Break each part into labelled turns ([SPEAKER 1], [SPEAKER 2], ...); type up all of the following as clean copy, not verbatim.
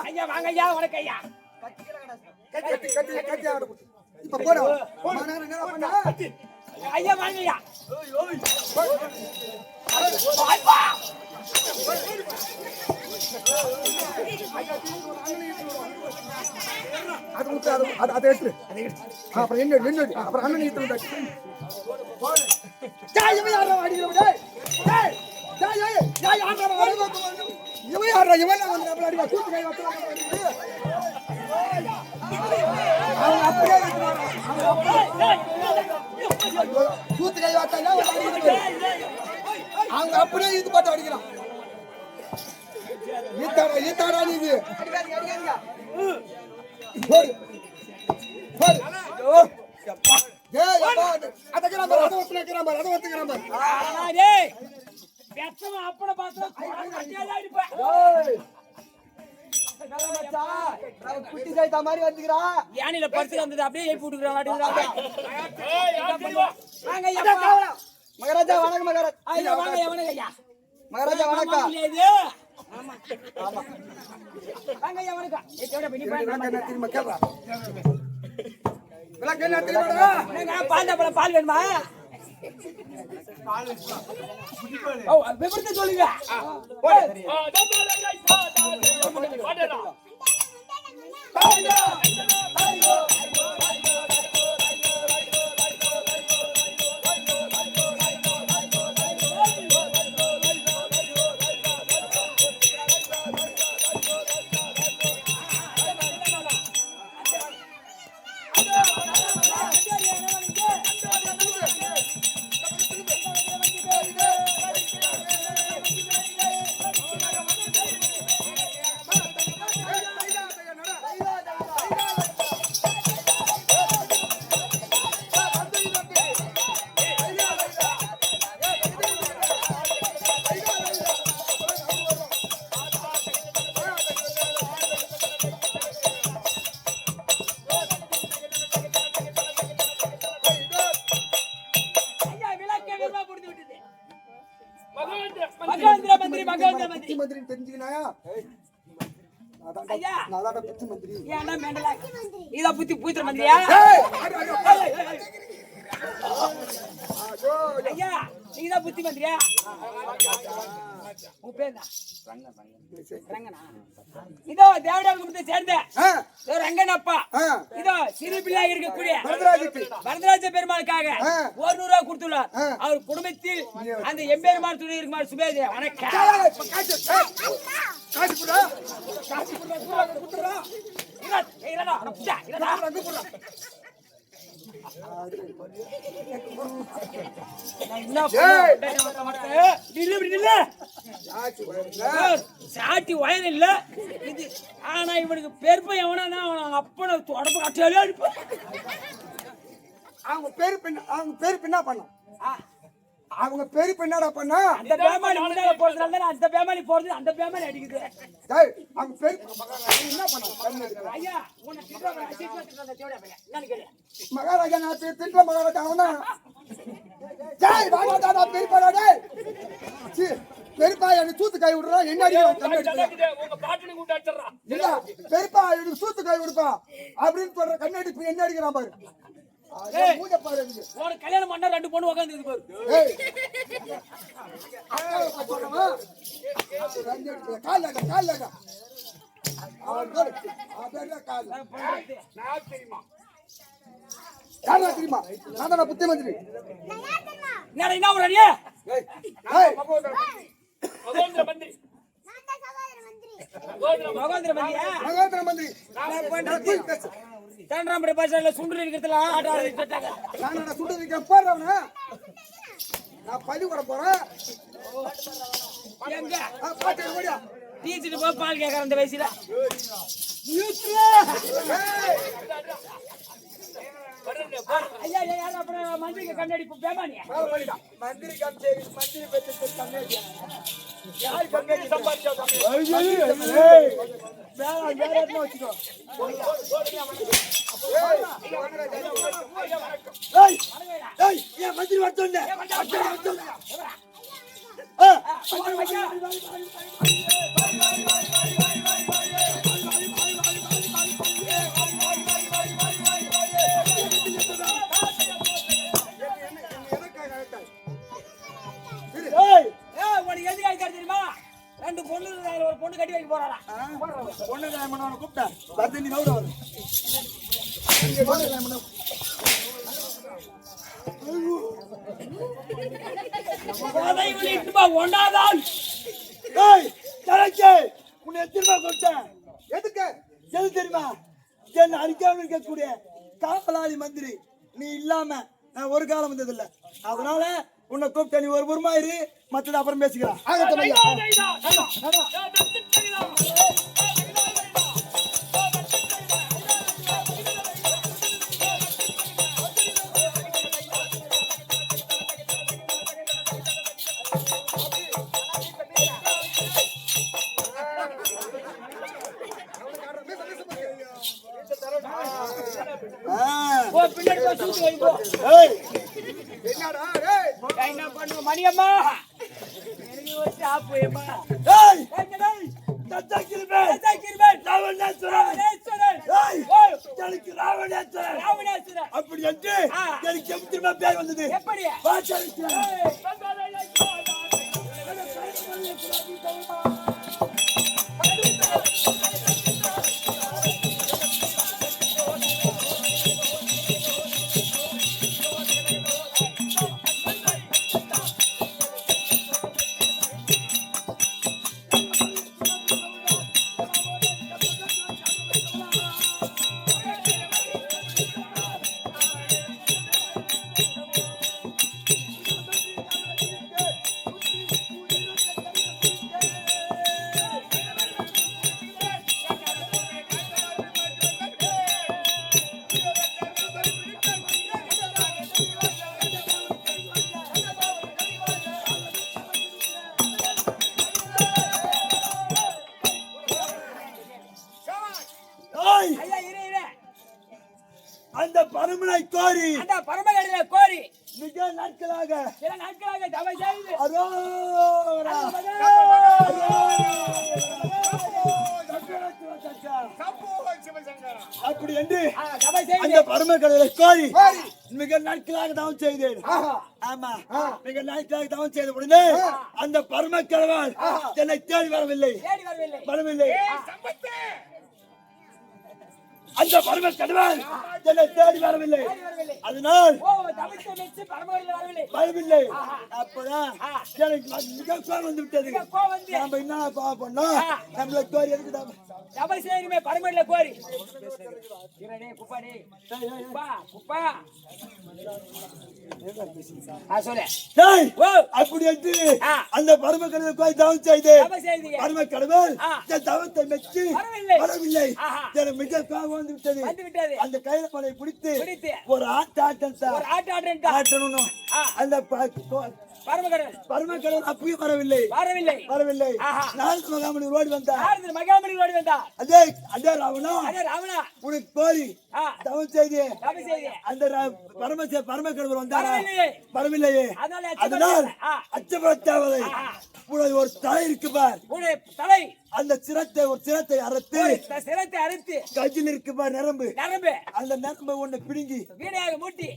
[SPEAKER 1] ஐயா வாங்க ஐயா வணக்கம் ஐயா.
[SPEAKER 2] இப்ப போடா
[SPEAKER 1] ஐயா வாங்க ஐயா.
[SPEAKER 2] அது முத்து அதை எடுத்து அப்புறம் என்ன அப்புறம் அண்ணன் எடுத்து சூத்து கை வாத்தாங்க அவங்க அப்படியே இது பாட்டு அடிக்கிறான். ஈத்தாடா இது குட்டி ஜாய்த்தா மாதிரி வந்துக்கிறா.
[SPEAKER 1] யானையில பரிசு வந்தது அப்படியே எழுப்பி விட்டுக்கிறாங்க.
[SPEAKER 2] மகாராஜா வணக்கம்.
[SPEAKER 1] மகாராஜா வாங்க ஐயா.
[SPEAKER 2] மகாராஜா வணக்கம்.
[SPEAKER 1] வாங்க ஐயா வணக்கம். பால் வேணுமா? விபரத்தை சொல்லுங்க. புத்தி பூத்திர மந்திரியா? ஐயா நீங்க புத்தி மந்திரியா? உன் பேர் ரங்கனா? இதோ தேவடார் குடும்பத்தை சேர்ந்த ரங்கனப்பா. இதோ சிறு பிள்ளை இருக்கக்கூடிய வரதராஜ பெருமாளுக்காக 100 ரூபாய் கொடுத்துள்ளார். அவர் குடும்பத்தில் அந்த எம்பெருமாள் துணை இருக்குமாறு சுபேஜ் வணக்கம். சாட்டி வயது இல்ல இது. ஆனா இவனுக்கு பெருமை எவனா அப்பன தொடப்பு கட்டாலே அடிப்பான்.
[SPEAKER 2] அவங்க பேரு பின்னா பண்ண அவங்க பேரு பின்னாடா பண்ணா
[SPEAKER 1] அந்த பேமானி முன்னால போறதுனால தான் அந்த பேமானி போறது அந்த பேமானி அடிக்குது.
[SPEAKER 2] அவங்க பேரு என்ன பண்ண
[SPEAKER 1] ஐயா உன்னை திட்டுறாங்க அந்த தேவடா பையன் என்னன்னு கேளு.
[SPEAKER 2] மகாராஜா நான் திட்டுற மகாராஜா அவனா ஜெய் மகாராஜா நான் பேரு பண்ணாடே சி பெருப்பா எனக்கு சூத்து கை விடுறா என்ன அடிக்குது
[SPEAKER 1] உங்க பாட்டுக்கு கூட்டி அடிச்சறா.
[SPEAKER 2] இல்ல பெருப்பா எனக்கு சூத்து கை விடுப்பா அப்படின்னு சொல்ற கண்ணாடி என்ன அடிக்கிறான் பாரு. மூஞ்ச பாரு.
[SPEAKER 1] ஒரு கல்யாணம் பண்ணா 2 பொண்ணு உட்கார்ந்து இருக்கு பாரு.
[SPEAKER 2] ஏய் கால்ல அவன் கோடு அப்படியே கால்ல நான் தெரியுமா யாரா தெரியுமா? நான் தான் புத்தி மந்திரி.
[SPEAKER 1] நான் என்ன ஊரடியே?
[SPEAKER 2] ஏய்
[SPEAKER 1] மகேந்திர மந்திரி. நான் தான் சகோதர மந்திரி.
[SPEAKER 2] மகேந்திர மந்திரி.
[SPEAKER 1] நான் பண்றது தாண்டராம்படி பாஷையில சுண்டு இருக்கிறதுல ஆட்ட ஆடிட்டாங்க.
[SPEAKER 2] நான் சுண்டு இருக்க போறவனா நான் பள்ளி கூட போறேன்.
[SPEAKER 1] எங்க
[SPEAKER 2] பாட்டு ஓடியா
[SPEAKER 1] டீச்சர் போய் பால் கேக்குற அந்த வயசுல ஐயா யார் அப்புறம் மந்திரிக்கு கண்ணாடி பேமானியா
[SPEAKER 2] மந்திரி கச்சேரி மந்திரி பெற்ற கண்ணாடி யார் கண்ணாடி சம்பாதிச்சா மந்திரி வரச்சொல்ல
[SPEAKER 1] உனக்கு எதுக்காக தெரியுமா? 2 பொண்ணு ஒரு பொண்ணு கட்டி வைக்க போறாளா?
[SPEAKER 2] பொண்ணு கல்யாணம் கூப்பிட்டேன் பத்து நீ நோட வரும் பொண்ணு கல்யாணம்
[SPEAKER 1] ஒன்னாதான்
[SPEAKER 2] உன்னை எத்திரமா கொடுத்தேன் எதுக்கு எது தெரியுமா? என்ன அடிக்காம இருக்கக்கூடிய காவலாளி மந்திரி நீ இல்லாம நான் ஒரு காலம் வந்ததில்லை. அதனால உன்னை கூப்பிட்ட நீ ஒரு பொறுமாயிரு, மற்றது அப்புறம் பேசிக்கலாம்.
[SPEAKER 1] என்ன பண்ணுங்க மணியம்மா? எனக்கு ஒரு சாப்பு ஏமா?
[SPEAKER 2] அப்படி என்று எனக்கு எப்படி பேர் வந்தது?
[SPEAKER 1] எப்படி?
[SPEAKER 2] அந்த பரமனை கோரி
[SPEAKER 1] அந்த பரமகடலை கோரி
[SPEAKER 2] மிக நாட்களாக
[SPEAKER 1] சில நாட்களாக தவம் செய்து
[SPEAKER 2] அப்படி என்று அந்த பரமகடலை கோரி மிக நாட்களாக தவம் செய்தேன். ஆமா, மிக நாட்களாக தவம் செய்த உடனே அந்த பரமக்கடவால் என்னை தேடி வரவில்லை. அந்த பரம கடவுள் என்னை தேடி வரவில்லை. அதனால் வரவில்லை. அப்பதான் எனக்கு மிக கோபம் வந்து விட்டது. நாம என்ன பண்ணோம்? நம்மளை கோரி எதுக்கு
[SPEAKER 1] பரமடல கோரி
[SPEAKER 2] அப்படி என்று அந்த பரம கடவுள் கோரி தவம் செய்து பரம கடவுள் தவத்தை மெச்சு வரவில்லை. எனக்கு மிக கோபம் வந்து விட்டது. அந்த கையில மலையை பிடித்து ஒரு ஆட்டணும். அந்த பரமக்கடவுள் அப்பயும் வரவில்லை. நாரத மகாமணி ஓடி வந்தார். அதே ராவணா உனக்கு கோரி தவம் செய்து அந்த பரமக்கடவுள் வந்தாரா? வரவில்லையே. அதனால் அச்சப்பட தேவதை. உனக்கு ஒரு தலை இருக்கு பார்.
[SPEAKER 1] தலை
[SPEAKER 2] அந்த ஒரு சிரத்தை அறுத்து கையில் இருக்கு பார் நரம்பு. அந்த நரம்பை ஒண்ணு பிடுங்கி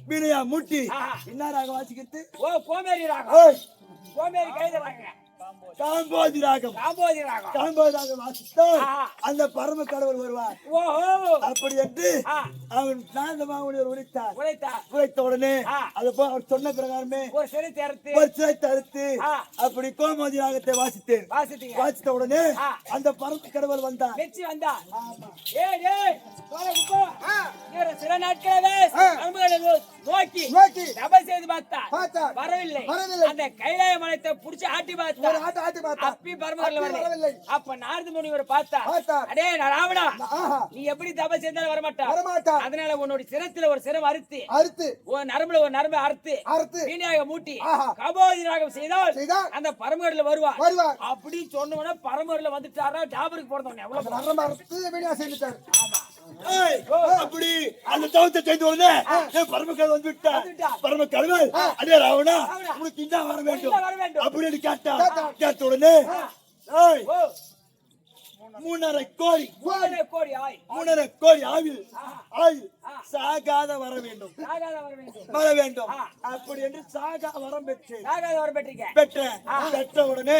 [SPEAKER 2] வீணையா மூட்டி இன்னாராக வாசிக்கிறது காம்போதி ராகம் வாசித்தால் அந்த பரம கடவுள் வருவார். அப்படி என்று அவன் நாரதமாமுனிவர் உரைத்த உடனே அது அவர் சொன்ன பிரகாரமே ஒரு சிரத்தை அறுத்து அப்படி கோமோதி ராகத்தை வாசித்த உடனே அந்த பரம கடவுள் வந்தார்.
[SPEAKER 1] சில நாட்களாக நோக்கி தபம் செய்து பார்த்தார். வரவில்லை. அந்த கைலாய மலைத்தை புடிச்சு ஆட்டி பார்த்தார். அப்பி பரமகடவுள் வரவில்லை. அப்ப நாரத முனிவர் பார்த்தார். அடே ராவணா, நீ எப்படி தபம் செய்தாலும் வரமாட்டா. அதனால உன்னோட சிரத்துல ஒரு சிரம் அறுத்து ஒரு நரம்புல ஒரு நரம்பை அறுத்து வீணாக மூட்டி கபோதி ராகம் செய்தால் அந்த பரமகடவுள் வருவார். அப்படி சொன்ன உடனே பரமகடவுள் வந்துட்டாரா? டாபருக்கு போறதவன் எவ்வளவு
[SPEAKER 2] நரம்பு அறுத்து வீணா செய்துட்டார்.
[SPEAKER 1] ஆமா.
[SPEAKER 2] ஏய், அப்படி அந்த தவத்தை செய்து உடனே பரமக்கடவுள் வந்து விட்டார். பரமக்கடவுள் அடே ராவணா உனக்கு என்ன வர வேண்டும் அப்படின்னு கேட்ட உடனே ஏய் 3.5 கோடி 3.5 கோடி ஆயுள் சாகாத வர வேண்டும் அப்படி என்று சாகா வரம் பெற்ற உடனே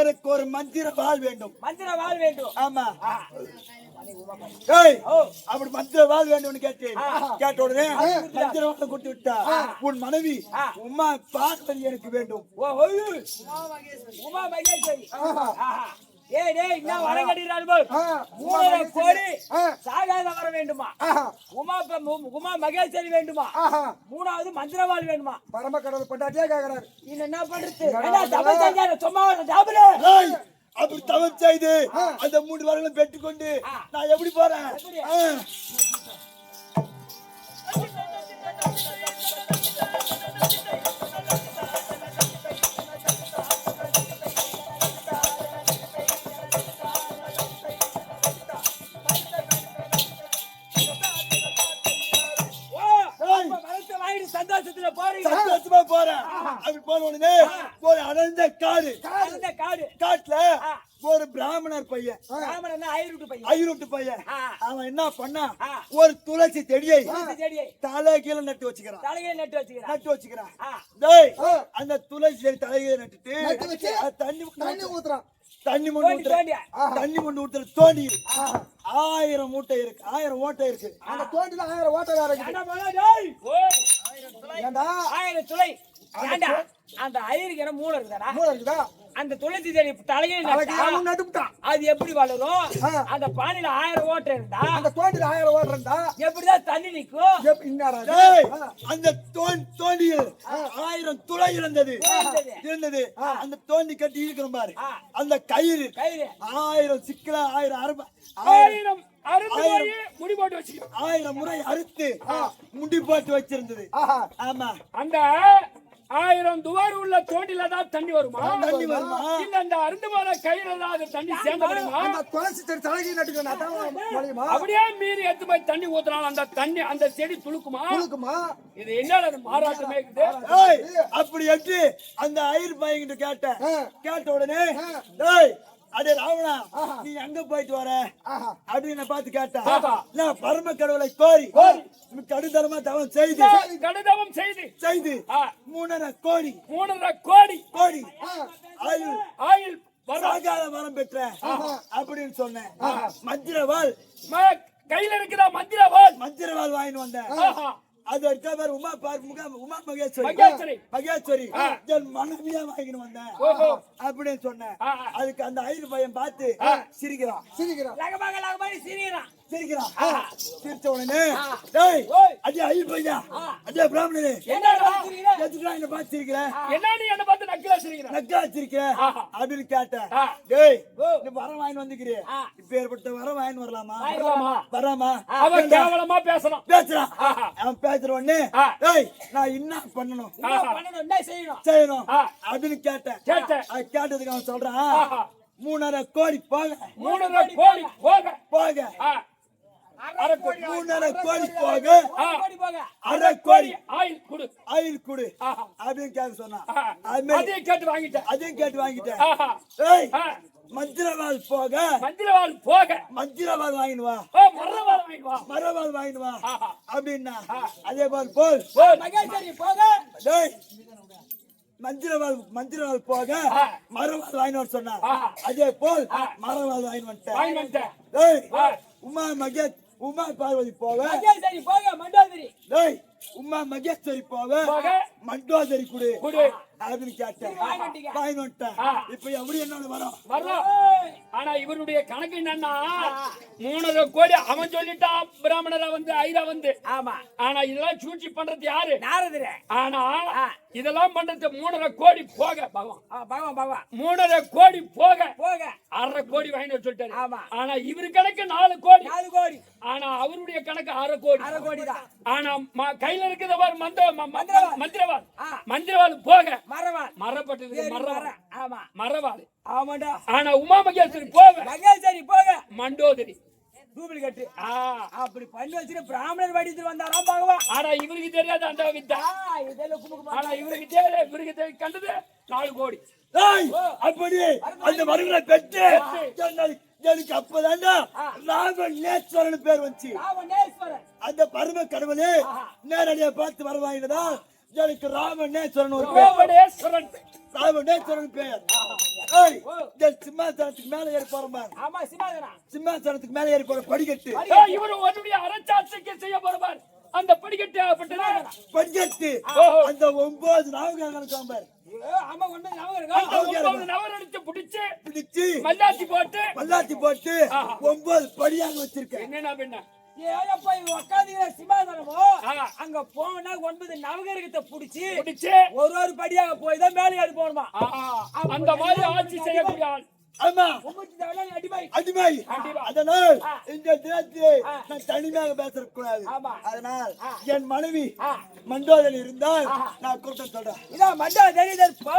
[SPEAKER 2] எனக்கு ஒரு மந்திர வாள் வேண்டும் ஆமா அப்படி மந்திர வாள் வேண்டும் கேட்ட உடனே மந்திர வாழை கொடுத்து விட்டா உன் மனைவி உமா பார்வதி எனக்கு வேண்டும்
[SPEAKER 1] உமா மகேஸ்வரி சாகாத வர வேண்டுமா உமா மகேஸ்வரி வேண்டுமா 3வது மந்திரவாள் வேண்டுமா
[SPEAKER 2] பரமக்கடவுள் பட்டாட்டியே கேக்குறாரு
[SPEAKER 1] என்ன பண்றது சும்மா
[SPEAKER 2] அப்படி தவம் செய்து அந்த 3 வரங்களும் பெற்றுக்கொண்டு நான் எப்படி போறேன் சந்தோஷமா போறேன் அப்படி போன உடனே ஒரு அடர்ந்த காட்டுல ஒரு பிராமணர் பையன் ஐரோட்டு பையன் அவன் என்ன பண்ணா ஒரு துளசி செடியை தலைகீழ நட்டு வச்சுக்கிறான் அந்த துளசி செடி தலைகீழ நட்டுட்டு தண்ணி மொண்டு ஊத்துற தோண்டி 1000 மூட்டை இருக்கு 1000 ஓட்டை இருக்கு அந்த தோண்டில 1000 ஓட்டை
[SPEAKER 1] அந்த ஐயருக்கு என்ன மூளை இருக்குதா அந்த துளசி செடி தலையில அது எப்படி வளரும் அந்த பானையில 1000 ஓட்டை இருந்தா
[SPEAKER 2] அந்த தோண்டில 1000 ஓட்டை இருந்தா
[SPEAKER 1] எப்படிதான் தண்ணி நிக்கும்
[SPEAKER 2] அந்த தோண்டியில் 1000 துளை இருந்தது அந்த தோண்டி கட்டி இருக்கிற பாரு அந்த கயிறு 1000 சிக்கலா 1000
[SPEAKER 1] முடி போட்டு வச்சு
[SPEAKER 2] 1000 முறை அறுத்து முடி போட்டு வச்சிருந்தது ஆமா
[SPEAKER 1] அந்த 1000 துவார் உள்ள தோண்டில தான் தண்ணி வருமா இல்ல அந்த அருந்துமான கயிறுல தான் அது தண்ணி சேர்ந்துமா
[SPEAKER 2] அந்த துளசி செடி தலைகீழ நட்டுக்கணும்
[SPEAKER 1] அப்படியே மீறி எடுத்து போய் தண்ணி ஊத்துறான் அந்த தண்ணி அந்த செடி துளுக்குமா இது என்னடா மாறாட்டமே இருக்குது
[SPEAKER 2] அப்படி எப்படி அந்த ஐயர் பையன்கிட்ட கேட்ட உடனே அடே ராவணா நீ எங்க போயிட்டு வர அப்படின்னு பார்த்து கேட்டா நான் பரம கடவுளை கோரி கடுதரமா தவம் செய்து 3.5 கோடி ஆயுள் சாகாத வரம் பெற்ற அப்படின்னு சொன்னேன் மந்திரவாள்
[SPEAKER 1] கையில இருக்கிற மந்திரவாள்
[SPEAKER 2] வாங்கிட்டு வந்தேன் அது ஒரு உமா மகேஸ்வரி என் மனைவியா வாங்கிட்டு வந்தேன் அப்படின்னு சொன்னேன் அதுக்கு அந்த ஐயர் பையன் பார்த்து சிரிக்கிறான் சிரிச்ச உடனே அடி ஐயர் பையா அடியா பிராமணனே என்ன பார்த்து சிரிக்கிறேன் நக்கலா சிரிக்கிறேன் அப்படின்னு கேட்டேன் டேய் நீ வரம் வாங்கி வந்துக்கிறேன் இப்ப ஏற்பட்ட வரம் வாங்கி வராமா
[SPEAKER 1] அவன் கேவலமா பேசுறான்
[SPEAKER 2] அவன் பேசுற உடனே நான் என்ன பண்ணணும் செய்யணும் அப்படின்னு கேட்டேன் கேட்டதுக்கு அவன் சொல்றான் 3.5 கோடி போக 3.5 கோடி போக 1/2 கோடி ஆயில் குடு அப்படின்னு கேட்க சொன்னான் அதையும் கேட்டு வாங்கிட்டேன் மந்திரவாள் போக மந்திரவாள் வாங்கினுவா மரவாள் வாங்கினுவா அப்படின்னா அதே போல் மந்திரவாள் போக மரவாள் வாங்கினு சொன்னா அதே போல் மரவாள் வாங்கி வந்துட்டேன் உமா பார்வதி போக உமா மகேஸ்வரி போக மண்டோதரி குடு அப்படின்னு கேட்டேன் வாங்கி வந்துட்டேன் இப்ப எப்படி என்னோட வரும்
[SPEAKER 1] ஆனா இவருடைய கணக்கு என்னன்னா 3.5 கோடி அவன் சொல்லிட்டான் பிராமணரா வந்து ஐரா வந்து ஆமா ஆனா இதெல்லாம் சூழ்ச்சி பண்றது யாரு நாரதரே ஆனா இதெல்லாம் பண்றது 3.5 கோடி போக பகவான் 3.5 கோடி போக 1/2 கோடி வாங்கி சொல்லிட்டாரு ஆமா ஆனா இவரு கணக்கு 4 கோடி ஆனா அவருடைய கணக்கு 1/2 கோடி தான் ஆனா கையில இருக்கிற பாரு மந்திரவாள் போக மரப்பட்டது மரவாள் ஆமாடா ஆனா உமா மகேஸ்வரி போக மண்டோதரி டூப்ளிகேட் அப்படி பண்ணி வச்சுட்டு பிராமணர் வடித்து வந்தாராம் பகவான்.
[SPEAKER 3] ஆனா இவருக்கு தெரியாது அந்த வித்தா.
[SPEAKER 1] இதெல்லாம் குமுக்கு
[SPEAKER 3] ஆனா இவருக்கு தெரியாது, இவருக்கு கண்டது 4 கோடி.
[SPEAKER 2] அப்படி அந்த மருமகளை பெற்று எனக்கு அப்பதாண்டா ராமநேஸ்வரன் பேர் வந்துச்சு. அந்த பரம கடவுளே நேரடியா பார்த்து வரவாங்கினதான் எனக்கு ராமநேஸ்வரன் ஒரு
[SPEAKER 3] ராமநேஸ்வரன்
[SPEAKER 2] ராமநேஸ்வரன் பேர். சிம்மாசனத்துக்கு மேல ஏறி போறோம்.
[SPEAKER 1] ஆமா சிம்மாசனம்.
[SPEAKER 2] சிம்மாசனத்துக்கு மேல ஏறி போற படிக்கட்டு.
[SPEAKER 3] இவரு உன்னுடைய அரசாட்சிக்கு செய்ய போறவர். அந்த படிக்கட்டு
[SPEAKER 2] படிக்கட்டு அந்த 9 நாவுகள் இருக்காங்க.
[SPEAKER 1] ஆமா 9 நாவுகள்
[SPEAKER 3] நவரடிச்சு பிடிச்சு
[SPEAKER 2] மல்லாத்தி போட்டு 9 படியாக வச்சிருக்கேன்.
[SPEAKER 3] என்னன்னா பின்ன
[SPEAKER 1] ஏப்பா உட்காந்து சிம்மாசனமோ அங்க போனா 9 நவகரகத்தை புடிச்சு ஒரு படியாக போய் தான் மேலே ஏறி போகணுமா.
[SPEAKER 3] அந்த மாதிரி ஆட்சி செய்யக்கூடிய ஆள்.
[SPEAKER 2] ஆமா
[SPEAKER 1] அடிமை.
[SPEAKER 2] அதனால் இந்த தினத்திலே நான் தனிமையாக பேசக்கூடாது. அதனால் என் மனைவி மண்டோதரி இருந்தால் நான் கூட்டம் சொல்றேன்.
[SPEAKER 1] இதான் மண்டோதரி போ.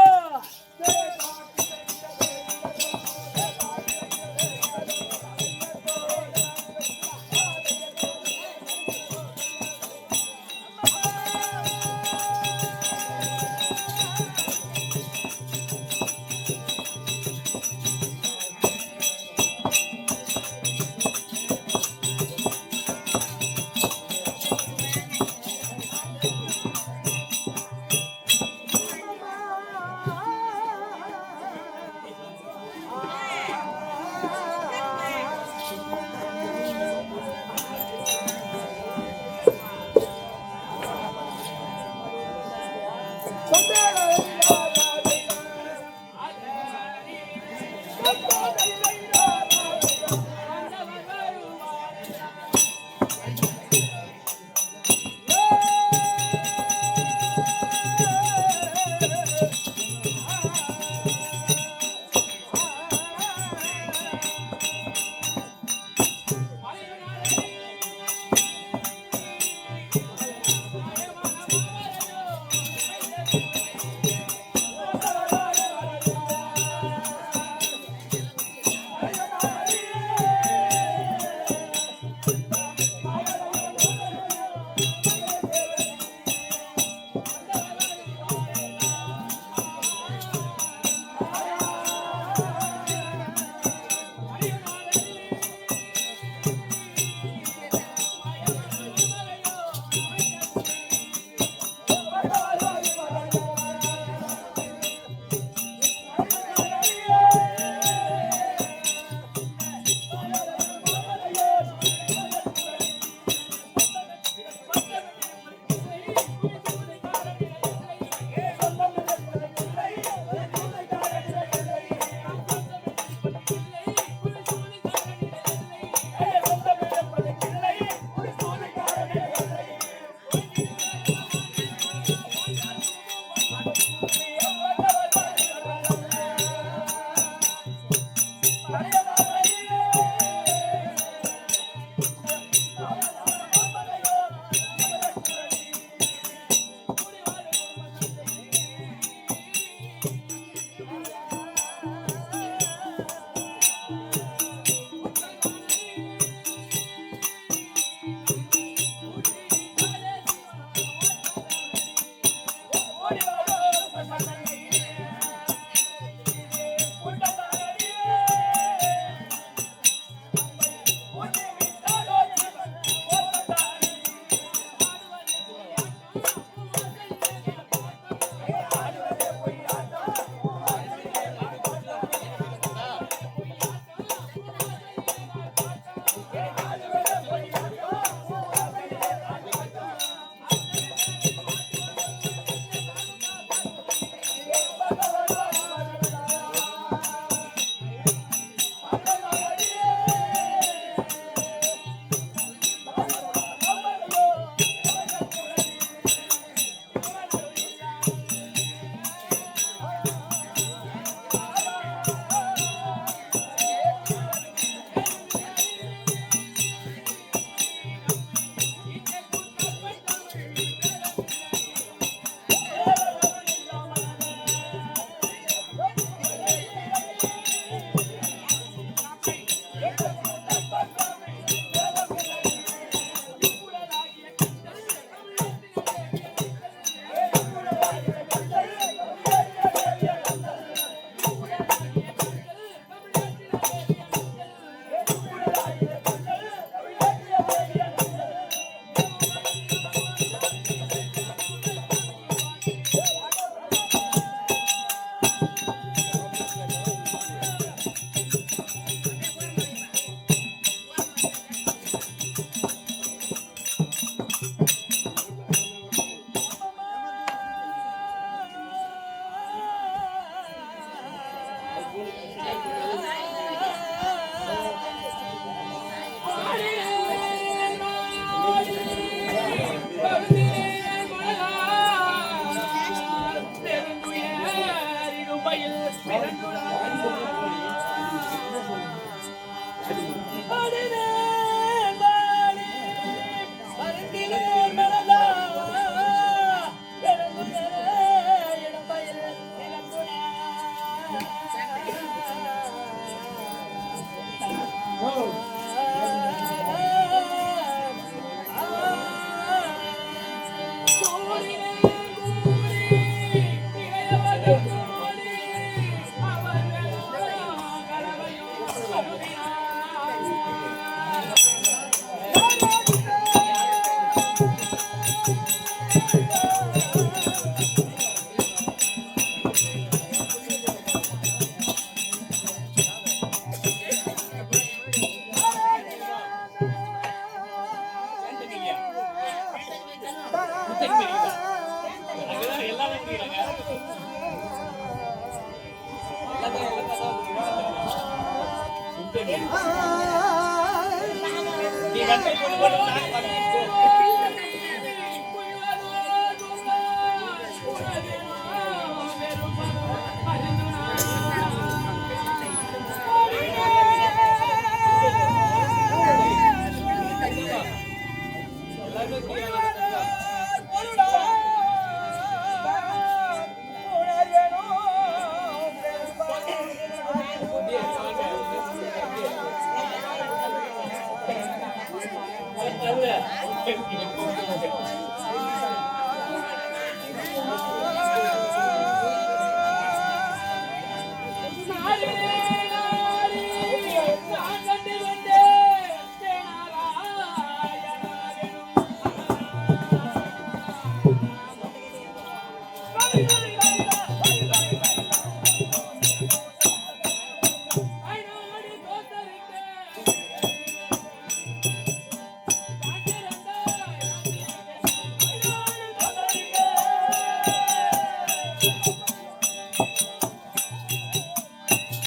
[SPEAKER 1] Thank you.